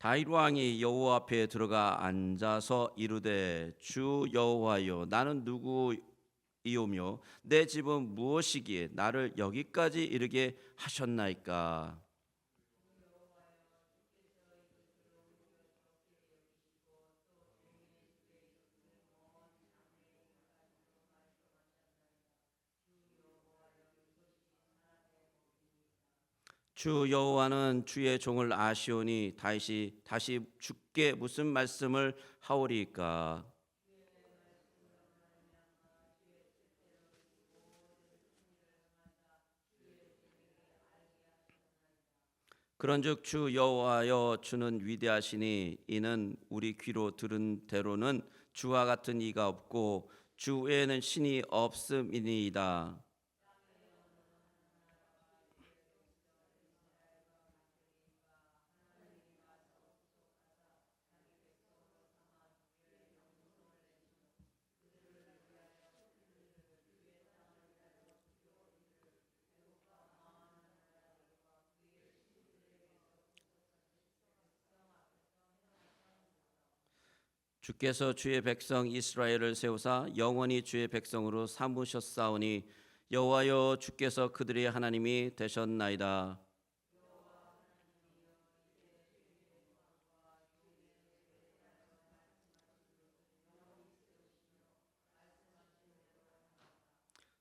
다윗 왕이 여호와 앞에 들어가 앉아서 이르되 주 여호와여 나는 누구이오며 내 집은 무엇이기에 나를 여기까지 이르게 하셨나이까. 주 여호와는 주의 종을 아시오니 다시 주께 무슨 말씀을 하오리까. 그런즉 주 여호와여 주는 위대하시니 이는 우리 귀로 들은 대로는 주와 같은 이가 없고 주 외에는 신이 없음이니이다. 주께서 주의 백성 이스라엘을 세우사 영원히 주의 백성으로 삼으셨사오니 여호와여 주께서 그들의 하나님이 되셨나이다.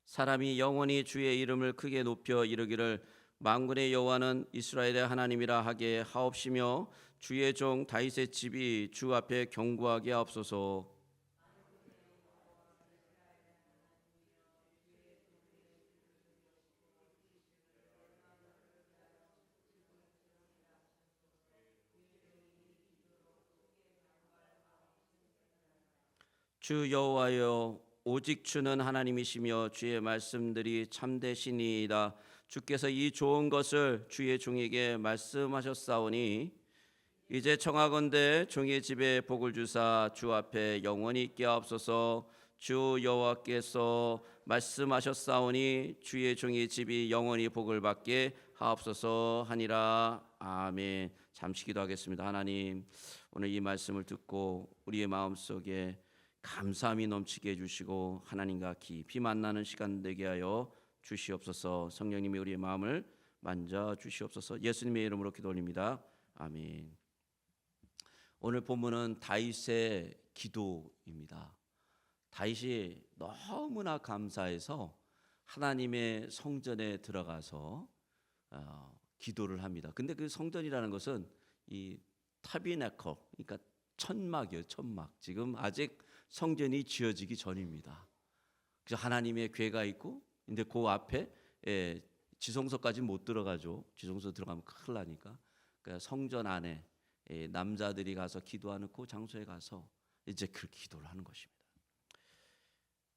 사람이 영원히 주의 이름을 크게 높여 이르기를 만군의 여호와는 이스라엘의 하나님이라 하게 하옵시며 주의 종 다윗의 집이 주 앞에 경고하게 하옵소서. 주 여호와여 오직 주는 하나님이시며 주의 말씀들이 참되시니이다. 주께서 이 좋은 것을 주의 종에게 말씀하셨사오니 이제 청하건대 종의 집에 복을 주사 주 앞에 영원히 있게 하옵소서. 주 여호와께서 말씀하셨사오니 주의 종의 집이 영원히 복을 받게 하옵소서 하니라. 아멘. 잠시 기도하겠습니다. 하나님, 오늘 이 말씀을 듣고 우리의 마음속에 감사함이 넘치게 해주시고 하나님과 깊이 만나는 시간 되게 하여 주시옵소서. 성령님이 우리의 마음을 만져 주시옵소서. 예수님의 이름으로 기도 올립니다. 아멘. 오늘 본문은 다윗의 기도입니다. 다윗이 너무나 감사해서 하나님의 성전에 들어가서 기도를 합니다. 근데 그 성전이라는 것은 이 타비네컬, 그러니까 천막이에요. 천막. 지금 아직 성전이 지어지기 전입니다. 그래서 하나님의 궤가 있고, 근데 그 앞에 지성소까지 못 들어가죠. 지성소 들어가면 큰일 나니까. 그러니까 성전 안에 남자들이 가서 기도하는 그 장소에 가서 이제 그 기도를 하는 것입니다.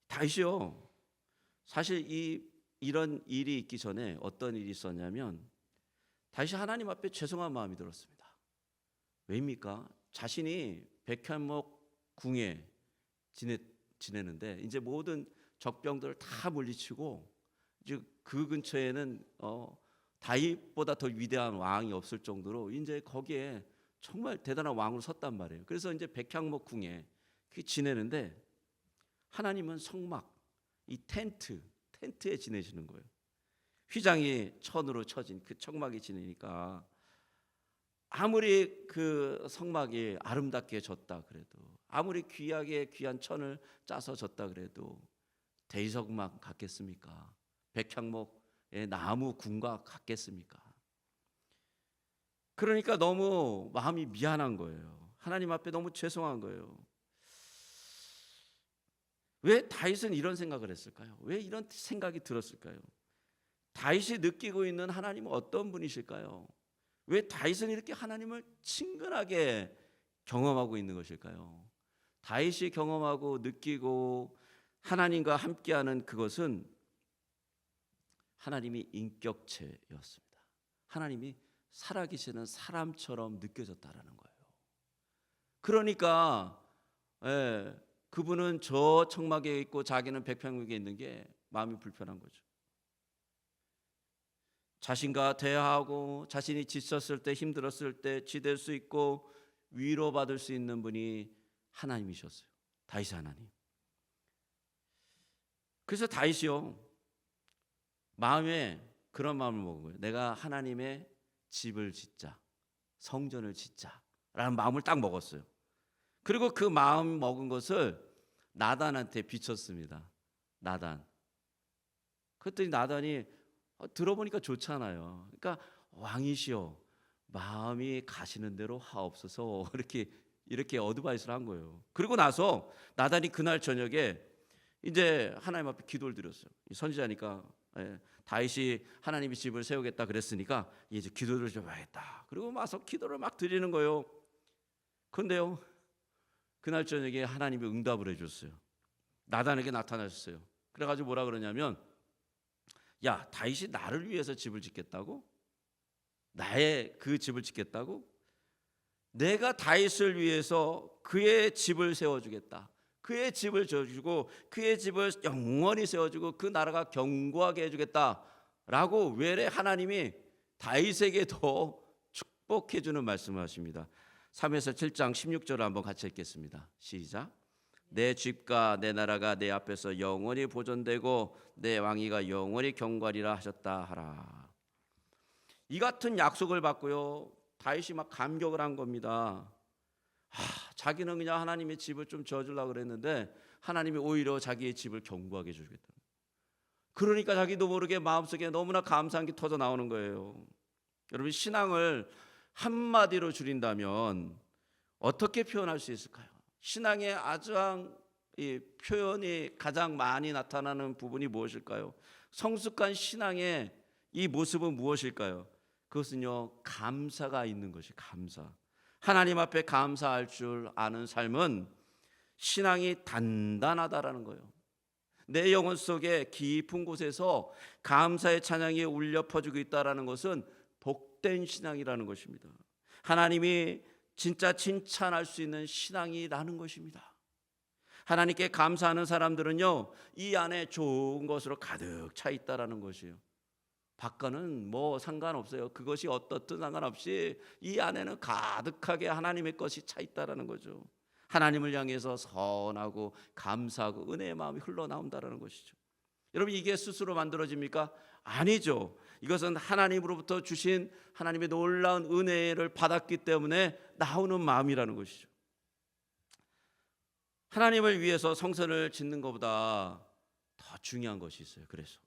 다윗이요, 사실 이런 일이 있기 전에 어떤 일이 있었냐면 다윗이 하나님 앞에 죄송한 마음이 들었습니다. 왜입니까? 자신이 백향목 궁에 지내는데 이제 모든 적병들을 다 물리치고 이제 그 근처에는 다윗보다 더 위대한 왕이 없을 정도로 이제 거기에 정말 대단한 왕으로 섰단 말이에요. 그래서 이제 백향목 궁에 지내는데 하나님은 성막, 이 텐트에 지내시는 거예요. 휘장이 천으로 쳐진 그 청막에 지내니까 아무리 그 성막이 아름답게 졌다 그래도, 아무리 귀하게 귀한 천을 짜서 졌다 그래도 대리석막 같겠습니까? 백향목의 나무 궁과 같겠습니까? 그러니까 너무 마음이 미안한 거예요. 하나님 앞에 너무 죄송한 거예요. 왜 다윗은 이런 생각을 했을까요? 왜 이런 생각이 들었을까요? 다윗이 느끼고 있는 하나님은 어떤 분이실까요? 왜 다윗은 이렇게 하나님을 친근하게 경험하고 있는 것일까요? 다윗이 경험하고 느끼고 하나님과 함께하는 그것은 하나님이 인격체였습니다. 하나님이 살아계시는 사람처럼 느껴졌다라는 거예요. 그러니까 그분은 저 청막에 있고 자기는 백향목에 있는 게 마음이 불편한 거죠. 자신과 대화하고 자신이 지쳤을 때, 힘들었을 때 지댈 수 있고 위로받을 수 있는 분이 하나님이셨어요. 다윗 하나님. 그래서 다윗이요, 마음에 그런 마음을 먹은 거예요. 내가 하나님의 집을 짓자, 성전을 짓자라는 마음을 딱 먹었어요. 그리고 그 마음 먹은 것을 나단한테 비쳤습니다. 나단. 그랬더니 나단이 들어보니까 좋잖아요. 그러니까 왕이시여 마음이 가시는 대로 하옵소서 이렇게 어드바이스를 한 거예요. 그리고 나서 나단이 그날 저녁에 이제 하나님 앞에 기도를 드렸어요. 선지자니까 다윗이 하나님의 집을 세우겠다 그랬으니까 이제 기도를 좀 해야겠다. 그리고 와서 기도를 막 드리는 거예요. 그런데요, 그날 저녁에 하나님이 응답을 해줬어요. 나단에게 나타나셨어요. 그래가지고 뭐라 그러냐면, 야, 다윗이 나를 위해서 집을 짓겠다고? 나의 그 집을 짓겠다고? 내가 다윗을 위해서 그의 집을 세워주겠다. 그의 집을 지어주고 그의 집을 영원히 세워주고 그 나라가 견고하게 해주겠다라고 외래 하나님이 다윗에게 더 축복해주는 말씀을 하십니다. 3에서 7장 16절을 한번 같이 읽겠습니다. 시작. 내 집과 내 나라가 내 앞에서 영원히 보존되고 내 왕위가 영원히 경과리라 하셨다 하라. 이 같은 약속을 받고요, 다윗이 막 감격을 한 겁니다. 자기는 그냥 하나님의 집을 좀 지어주려고 그랬는데 하나님이 오히려 자기의 집을 견고하게 해주겠다. 그러니까 자기도 모르게 마음속에 너무나 감사한 게 터져 나오는 거예요. 여러분, 신앙을 한마디로 줄인다면 어떻게 표현할 수 있을까요? 신앙의 이 표현이 가장 많이 나타나는 부분이 무엇일까요? 성숙한 신앙의 이 모습은 무엇일까요? 그것은요, 감사가 있는 것이 감사. 하나님 앞에 감사할 줄 아는 삶은 신앙이 단단하다라는 거예요. 내 영혼 속에 깊은 곳에서 감사의 찬양이 울려 퍼지고 있다라는 것은 복된 신앙이라는 것입니다. 하나님이 진짜 칭찬할 수 있는 신앙이라는 것입니다. 하나님께 감사하는 사람들은요, 이 안에 좋은 것으로 가득 차 있다라는 것이에요. 밖과는 뭐 상관없어요. 그것이 어떻든 상관없이 이 안에는 가득하게 하나님의 것이 차 있다라는 거죠. 하나님을 향해서 선하고 감사하고 은혜의 마음이 흘러나온다라는 것이죠. 여러분, 이게 스스로 만들어집니까? 아니죠. 이것은 하나님으로부터 주신 하나님의 놀라운 은혜를 받았기 때문에 나오는 마음이라는 것이죠. 하나님을 위해서 성전을 짓는 것보다 더 중요한 것이 있어요. 그래서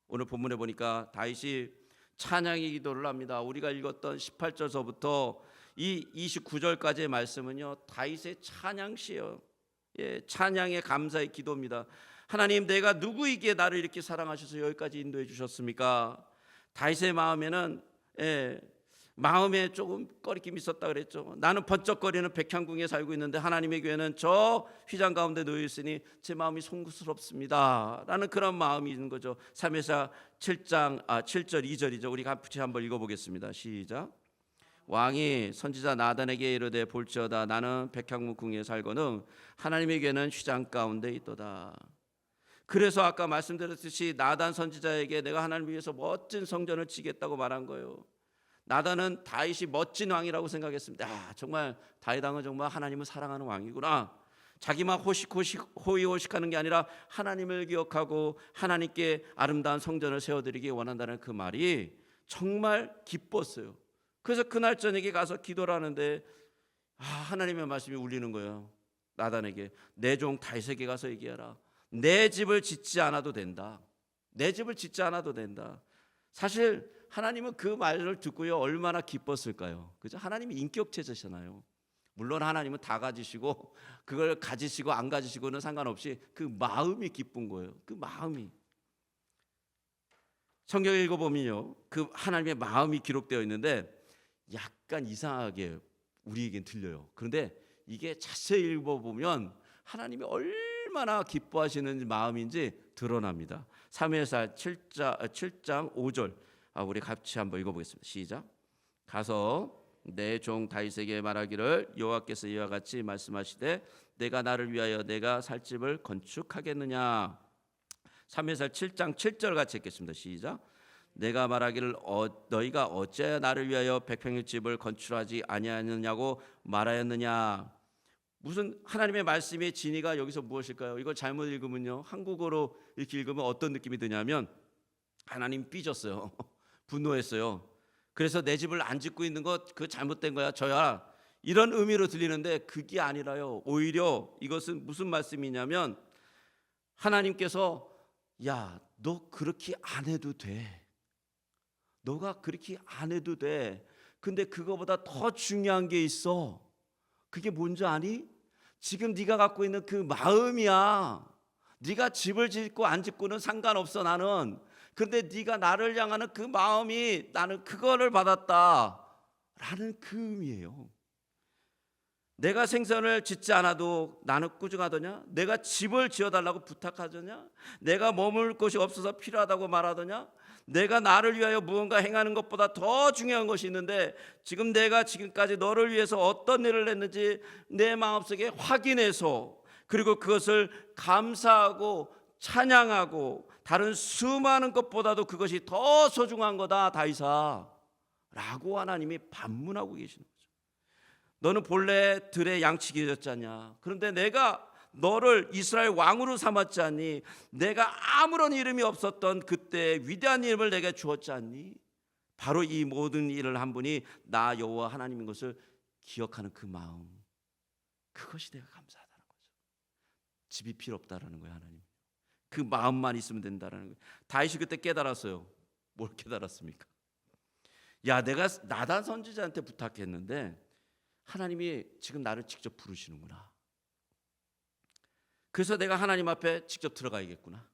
오늘 본문에 보니까 다윗이 찬양의 기도를 합니다. 우리가 읽었던 18절서부터 이 29절까지의 말씀은요, 다윗의 찬양시예요. 찬양의 감사의 기도입니다. 하나님, 내가 누구이기에 나를 이렇게 사랑하셔서 여기까지 인도해 주셨습니까? 다윗의 마음에는 마음에 조금 꺼리낌이 있었다 그랬죠. 나는 번쩍거리는 백향궁에 살고 있는데 하나님의 교회는 저 휘장 가운데 놓여 있으니 제 마음이 송구스럽습니다 라는 그런 마음이 있는 거죠. 3회사 7장 7절 2절이죠. 우리 같이 한번 읽어보겠습니다. 시작. 왕이 선지자 나단에게 이르되 볼지어다 나는 백향궁에 살거늘 하나님의 교회는 휘장 가운데 있도다. 그래서 아까 말씀드렸듯이 나단 선지자에게 내가 하나님을 위해서 멋진 성전을 지겠다고 말한 거예요. 나단은 다윗이 멋진 왕이라고 생각했습니다. 정말 다윗 왕은 정말 하나님을 사랑하는 왕이구나. 자기만 호의호식하는 게 아니라 하나님을 기억하고 하나님께 아름다운 성전을 세워드리기 원한다는 그 말이 정말 기뻤어요. 그래서 그날 저녁에 가서 기도를 하는데 하나님의 말씀이 울리는 거예요. 나단에게 내 종 다윗에게 가서 얘기하라. 내 집을 짓지 않아도 된다. 내 집을 짓지 않아도 된다. 사실 하나님은 그 말을 듣고요, 얼마나 기뻤을까요? 그죠? 하나님이 인격체제잖아요. 물론 하나님은 다 가지시고 그걸 가지시고 안 가지시고는 상관없이 그 마음이 기쁜 거예요. 그 마음이. 성경 읽어보면요, 그 하나님의 마음이 기록되어 있는데 약간 이상하게 우리에겐 들려요. 그런데 이게 자세히 읽어보면 하나님이 얼마나 기뻐하시는 마음인지 드러납니다. 3회사 7장 5절 우리 같이 한번 읽어보겠습니다. 시작. 가서 내 종 다윗에게 말하기를 여호와께서 이와 같이 말씀하시되 내가 나를 위하여 내가 살 집을 건축하겠느냐. 3회사 7장 7절 같이 읽겠습니다. 시작. 내가 말하기를 너희가 어째 나를 위하여 백평의 집을 건축하지 아니하느냐고 말하였느냐. 무슨 하나님의 말씀의 진의가 여기서 무엇일까요? 이걸 잘못 읽으면요, 한국어로 이렇게 읽으면 어떤 느낌이 드냐면 하나님 삐졌어요. 분노했어요. 그래서 내 집을 안 짓고 있는 것 그 잘못된 거야 저야, 이런 의미로 들리는데 그게 아니라요, 오히려 이것은 무슨 말씀이냐면 하나님께서 야, 너 그렇게 안 해도 돼. 너가 그렇게 안 해도 돼. 근데 그거보다 더 중요한 게 있어. 그게 뭔지 아니? 지금 네가 갖고 있는 그 마음이야. 네가 집을 짓고 안 짓고는 상관없어 나는. 근데 네가 나를 향하는 그 마음이, 나는 그거를 받았다 라는 그 의미예요. 내가 생선을 짓지 않아도 나는 꾸중하더냐? 내가 집을 지어달라고 부탁하더냐? 내가 머물 곳이 없어서 필요하다고 말하더냐? 내가 나를 위하여 무언가 행하는 것보다 더 중요한 것이 있는데 지금 내가 지금까지 너를 위해서 어떤 일을 했는지 내 마음속에 확인해서, 그리고 그것을 감사하고 찬양하고 다른 수많은 것보다도 그것이 더 소중한 거다 다윗아 라고 하나님이 반문하고 계시는 거예요. 너는 본래 들의 양치기였지 않냐? 그런데 내가 너를 이스라엘 왕으로 삼았지 않니? 내가 아무런 이름이 없었던 그때 위대한 이름을 내게 주었지 않니? 바로 이 모든 일을 한 분이 나 여호와 하나님인 것을 기억하는 그 마음, 그것이 내가 감사하다는 거죠. 집이 필요 없다라는 거예요. 하나님 그 마음만 있으면 된다라는 거예요. 다윗이 그때 깨달았어요. 뭘 깨달았습니까? 야, 내가 나단 선지자한테 부탁했는데 하나님이 지금 나를 직접 부르시는구나. 그래서 내가 하나님 앞에 직접 들어가야겠구나.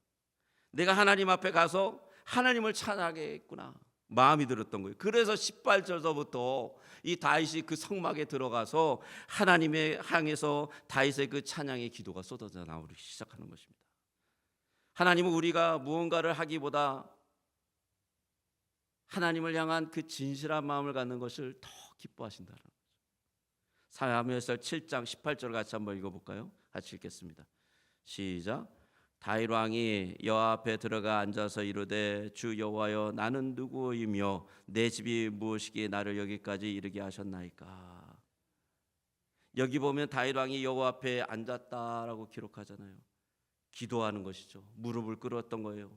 내가 하나님 앞에 가서 하나님을 찬양하겠구나. 마음이 들었던 거예요. 그래서 18절서부터 이 다윗이 그 성막에 들어가서 하나님의 향해서 다윗의 그 찬양의 기도가 쏟아져 나오기 시작하는 것입니다. 하나님은 우리가 무언가를 하기보다 하나님을 향한 그 진실한 마음을 갖는 것을 더 기뻐하신다는 거죠. 사무엘서 7장 18절 같이 한번 읽어볼까요? 같이 읽겠습니다. 시작. 다윗 왕이 여호와 앞에 들어가 앉아서 이르되 주 여호와여 나는 누구이며 내 집이 무엇이기에 나를 여기까지 이르게 하셨나이까. 여기 보면 다윗 왕이 여호와 앞에 앉았다라고 기록하잖아요. 기도하는 것이죠. 무릎을 꿇었던 거예요.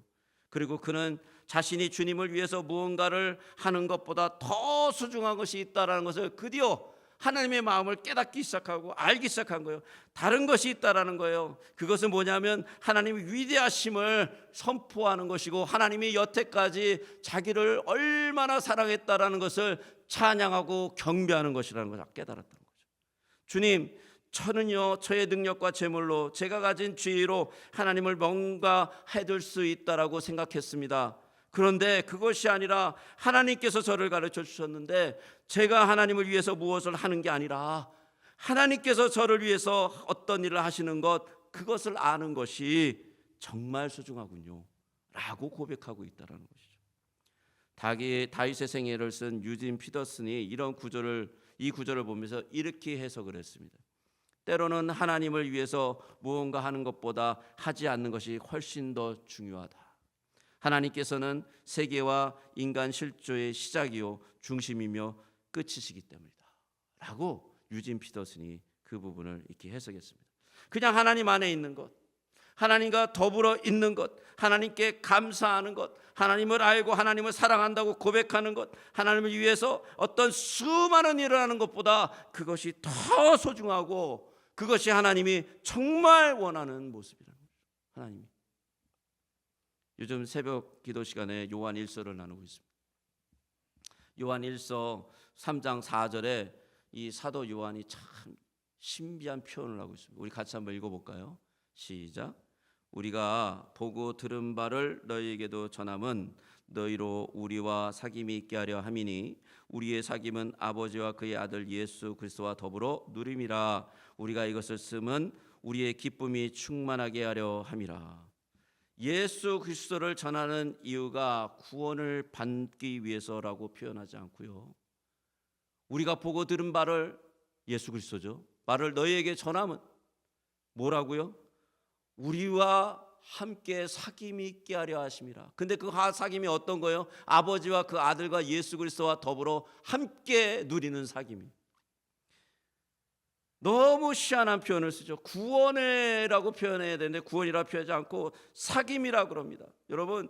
그리고 그는 자신이 주님을 위해서 무언가를 하는 것보다 더 소중한 것이 있다라는 것을 드디어 하나님의 마음을 깨닫기 시작하고 알기 시작한 거예요. 다른 것이 있다라는 거예요. 그것은 뭐냐면 하나님의 위대하심을 선포하는 것이고 하나님이 여태까지 자기를 얼마나 사랑했다라는 것을 찬양하고 경배하는 것이라는 것을 깨달았다는 거죠. 주님, 저는요 저의 능력과 재물로 제가 가진 지혜로 하나님을 뭔가 해줄 수 있다라고 생각했습니다. 그런데 그것이 아니라 하나님께서 저를 가르쳐 주셨는데 제가 하나님을 위해서 무엇을 하는 게 아니라 하나님께서 저를 위해서 어떤 일을 하시는 것, 그것을 아는 것이 정말 소중하군요 라고 고백하고 있다는 것이죠. 다윗의 생애를 쓴 유진 피터슨이 이 구절을 보면서 이렇게 해석을 했습니다. 때로는 하나님을 위해서 무언가 하는 것보다 하지 않는 것이 훨씬 더 중요하다. 하나님께서는 세계와 인간 실조의 시작이요 중심이며 끝이시기 때문이다 라고 유진 피터슨이 그 부분을 이렇게 해석했습니다. 그냥 하나님 안에 있는 것, 하나님과 더불어 있는 것, 하나님께 감사하는 것, 하나님을 알고 하나님을 사랑한다고 고백하는 것, 하나님을 위해서 어떤 수많은 일을 하는 것보다 그것이 더 소중하고 그것이 하나님이 정말 원하는 모습이라는 거죠. 하나님이 요즘 새벽 기도 시간에 요한 1서를 나누고 있습니다. 요한 1서 3장 4절에 이 사도 요한이 참 신비한 표현을 하고 있습니다. 우리 같이 한번 읽어볼까요? 시작. 우리가 보고 들은 바를 너희에게도 전함은 너희로 우리와 사귐이 있게 하려 함이니 우리의 사귐은 아버지와 그의 아들 예수 그리스도와 더불어 누림이라. 우리가 이것을 쓰면 우리의 기쁨이 충만하게 하려 함이라. 예수 그리스도를 전하는 이유가 구원을 받기 위해서라고 표현하지 않고요. 우리가 보고 들은 바를, 예수 그리스도죠, 말을 너희에게 전하면 뭐라고요? 우리와 함께 사귐이 있게 하려 하심이라. 근데 그 사귐이 어떤 거예요? 아버지와 그 아들과 예수 그리스도와 더불어 함께 누리는 사귐이. 너무 희한한 표현을 쓰죠. 구원회라고 표현해야 되는데 구원이라 표현하지 않고 사귐이라 그럽니다. 여러분,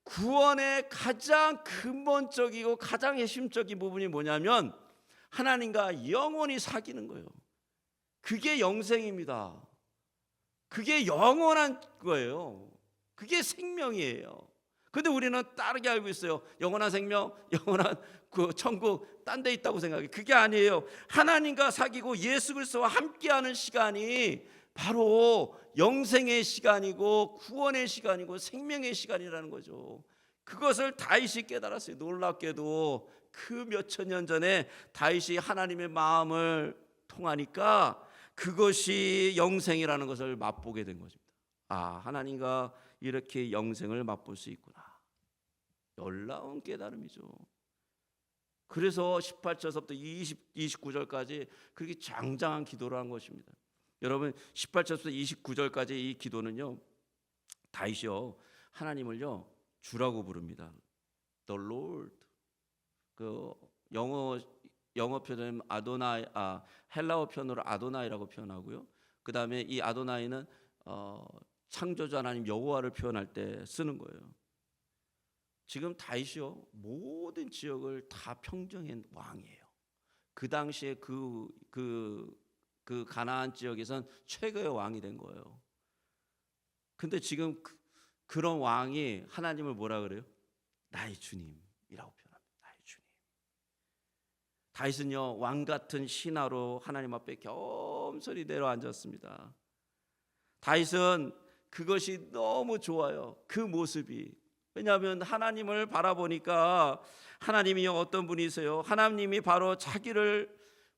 구원의 가장 근본적이고 가장 핵심적인 부분이 뭐냐면 하나님과 영원히 사귀는 거예요. 그게 영생입니다. 그게 영원한 거예요. 그게 생명이에요. 근데 우리는 다르게 알고 있어요. 영원한 생명, 영원한 그 천국 딴 데 있다고 생각해. 그게 아니에요. 하나님과 사귀고 예수 그리스도와 함께하는 시간이 바로 영생의 시간이고 구원의 시간이고 생명의 시간이라는 거죠. 그것을 다윗이 깨달았어요. 놀랍게도 그 몇천 년 전에 다윗이 하나님의 마음을 통하니까 그것이 영생이라는 것을 맛보게 된 것입니다. 아, 하나님과 이렇게 영생을 맛볼 수 있구나. 놀라운 깨달음이죠. 그래서 18절부터 29절까지 그렇게 장장한 기도를 한 것입니다. 여러분, 18절부터 29절까지 이 기도는요, 다윗이요 하나님을요 주라고 부릅니다. The Lord. 그 영어 표현은 아도나이, 헬라어 표현으로 아도나이라고 표현하고요. 그 다음에 이 아도나이는 창조주 하나님 여호와를 표현할 때 쓰는 거예요. 지금 다윗이요 모든 지역을 다 평정한 왕이에요. 그 당시에 그 가나안 지역에선 최고의 왕이 된 거예요. 근데 지금 그런 왕이 하나님을 뭐라 그래요? 나의 주님이라고 표현합니다. 나의 주님. 다윗은요 왕 같은 신하로 하나님 앞에 겸손히 내려앉았습니다. 다윗은 그것이 너무 좋아요. 그 모습이. 왜냐하면 하나님을 바라보니까 하나님이 어떤 분이세요? 하나님이 바로 자기를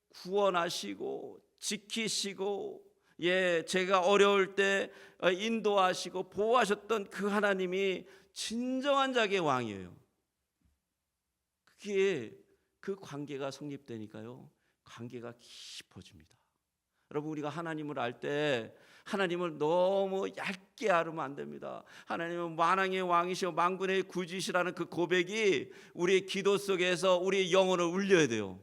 구원하시고 지키시고 제가 어려울 때 인도하시고 보호하셨던 그 하나님이 진정한 자기의 왕이에요. 그게 그 관계가 성립되니까요 관계가 깊어집니다. 여러분, 우리가 하나님을 알 때 하나님을 너무 얇게 알으면 안 됩니다. 하나님은 만왕의 왕이시오 만군의 구주시라는 그 고백이 우리의 기도 속에서 우리의 영혼을 울려야 돼요.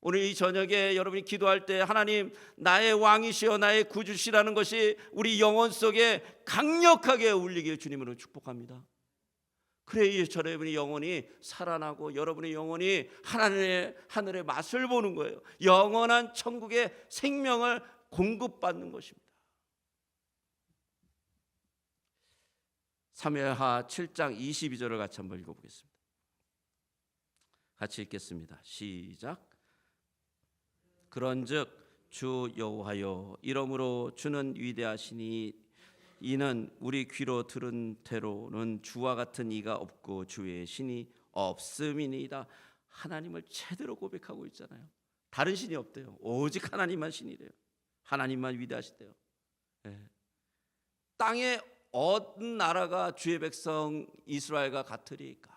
오늘 이 저녁에 여러분이 기도할 때 하나님 나의 왕이시여 나의 구주시라는 것이 우리 영혼 속에 강력하게 울리길 주님으로 축복합니다. 그래야 여러분의 영혼이 살아나고 여러분의 영혼이 하늘의 맛을 보는 거예요. 영원한 천국의 생명을 공급받는 것입니다. 사무엘하 7장 22절을 같이 한번 읽어보겠습니다. 같이 읽겠습니다. 시작. 그런즉 주 여호와여 이러므로 주는 위대하시니 이는 우리 귀로 들은 대로는 주와 같은 이가 없고 주의 신이 없음이니이다. 하나님을 제대로 고백하고 있잖아요. 다른 신이 없대요. 오직 하나님만 신이래요. 하나님만 위대하시대요. 땅에 어느 나라가 주의 백성 이스라엘과 같으리까?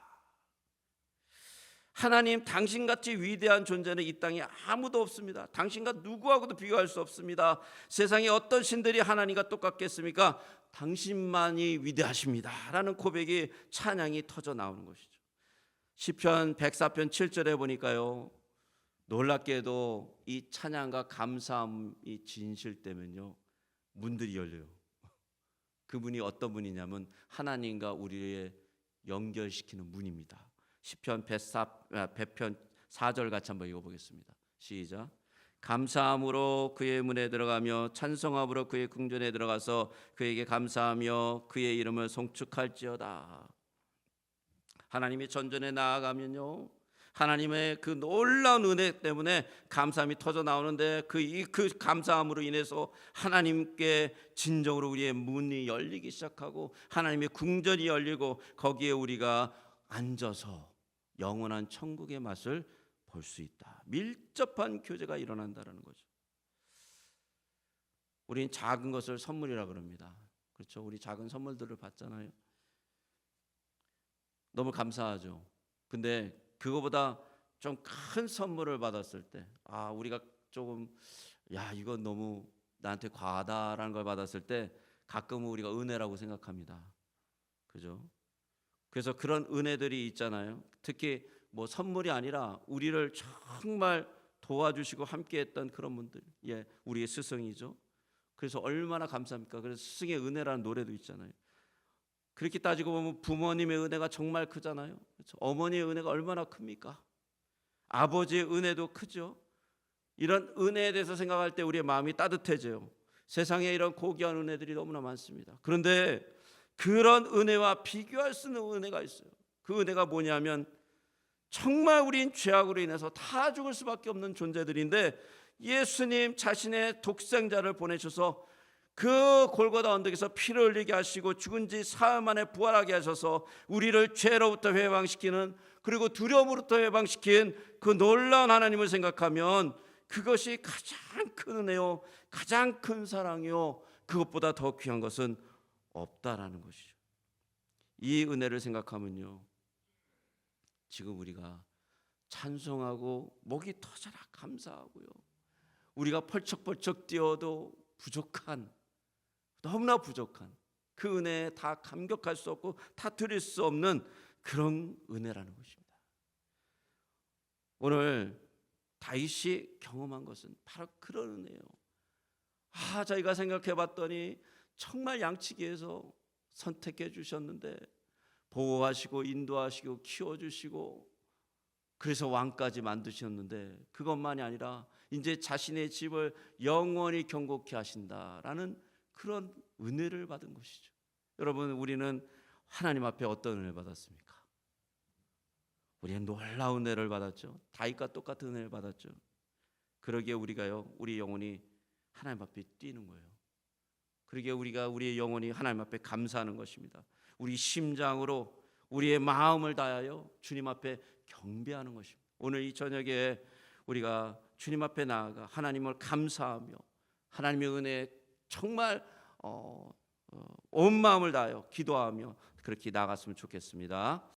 하나님 당신같이 위대한 존재는 이 땅에 아무도 없습니다. 당신과 누구하고도 비교할 수 없습니다. 세상에 어떤 신들이 하나님과 똑같겠습니까? 당신만이 위대하십니다 라는 고백이 찬양이 터져 나오는 것이죠. 시편 104편 7절에 보니까요 놀랍게도 이 찬양과 감사함이 진실되면요 문들이 열려요. 그 문이 어떤 문이냐면 하나님과 우리의 연결시키는 문입니다. 시편 100편 4절 같이 한번 읽어보겠습니다. 시작. 감사함으로 그의 문에 들어가며 찬송함으로 그의 궁전에 들어가서 그에게 감사하며 그의 이름을 송축할지어다. 하나님이 전전에 나아가면요 하나님의 그 놀라운 은혜 때문에 감사함이 터져 나오는데 그 감사함으로 인해서 하나님께 진정으로 우리의 문이 열리기 시작하고 하나님의 궁전이 열리고 거기에 우리가 앉아서 영원한 천국의 맛을 볼 수 있다. 밀접한 교제가 일어난다는 거죠. 우리는 작은 것을 선물이라 그럽니다. 그렇죠? 우리 작은 선물들을 받잖아요. 너무 감사하죠. 근데 그거보다 좀 큰 선물을 받았을 때 우리가 조금 이건 너무 나한테 과하다라는 걸 받았을 때 가끔은 우리가 은혜라고 생각합니다. 그죠? 그래서 그런 은혜들이 있잖아요. 특히 뭐 선물이 아니라 우리를 정말 도와주시고 함께했던 그런 분들, 예, 우리의 스승이죠. 그래서 얼마나 감사합니까? 그래서 스승의 은혜라는 노래도 있잖아요. 그렇게 따지고 보면 부모님의 은혜가 정말 크잖아요. 그렇죠? 어머니의 은혜가 얼마나 큽니까? 아버지의 은혜도 크죠. 이런 은혜에 대해서 생각할 때 우리의 마음이 따뜻해져요. 세상에 이런 고귀한 은혜들이 너무나 많습니다. 그런데 그런 은혜와 비교할 수 있는 은혜가 있어요. 그 은혜가 뭐냐면 정말 우린 죄악으로 인해서 다 죽을 수밖에 없는 존재들인데 예수님 자신의 독생자를 보내셔서 그 골고다 언덕에서 피를 흘리게 하시고 죽은 지 사흘 만에 부활하게 하셔서 우리를 죄로부터 해방시키는, 그리고 두려움으로부터 해방시킨 그 놀라운 하나님을 생각하면 그것이 가장 큰 은혜요, 가장 큰 사랑이요, 그것보다 더 귀한 것은 없다라는 것이죠. 이 은혜를 생각하면요, 지금 우리가 찬송하고 목이 터져라 감사하고요, 우리가 펄쩍펄쩍 뛰어도 부족한, 너무나 부족한 그 은혜에 다 감격할 수 없고 다 드릴 수 없는 그런 은혜라는 것입니다. 오늘 다윗이 경험한 것은 바로 그런 은혜예요. 저희가 생각해 봤더니 정말 양치기에서 선택해 주셨는데 보호하시고 인도하시고 키워주시고 그래서 왕까지 만드셨는데 그것만이 아니라 이제 자신의 집을 영원히 경고케 하신다라는 그런 은혜를 받은 것이죠. 여러분, 우리는 하나님 앞에 어떤 은혜를 받았습니까? 우리는 놀라운 은혜를 받았죠. 다윗과 똑같은 은혜를 받았죠. 그러기에 우리가요, 우리 영혼이 하나님 앞에 뛰는 거예요. 그러기에 우리가 우리의 영혼이 하나님 앞에 감사하는 것입니다. 우리 심장으로 우리의 마음을 다하여 주님 앞에 경배하는 것입니다. 오늘 이 저녁에 우리가 주님 앞에 나아가 하나님을 감사하며 하나님의 은혜에 정말 온 마음을 다하여 기도하며 그렇게 나아갔으면 좋겠습니다.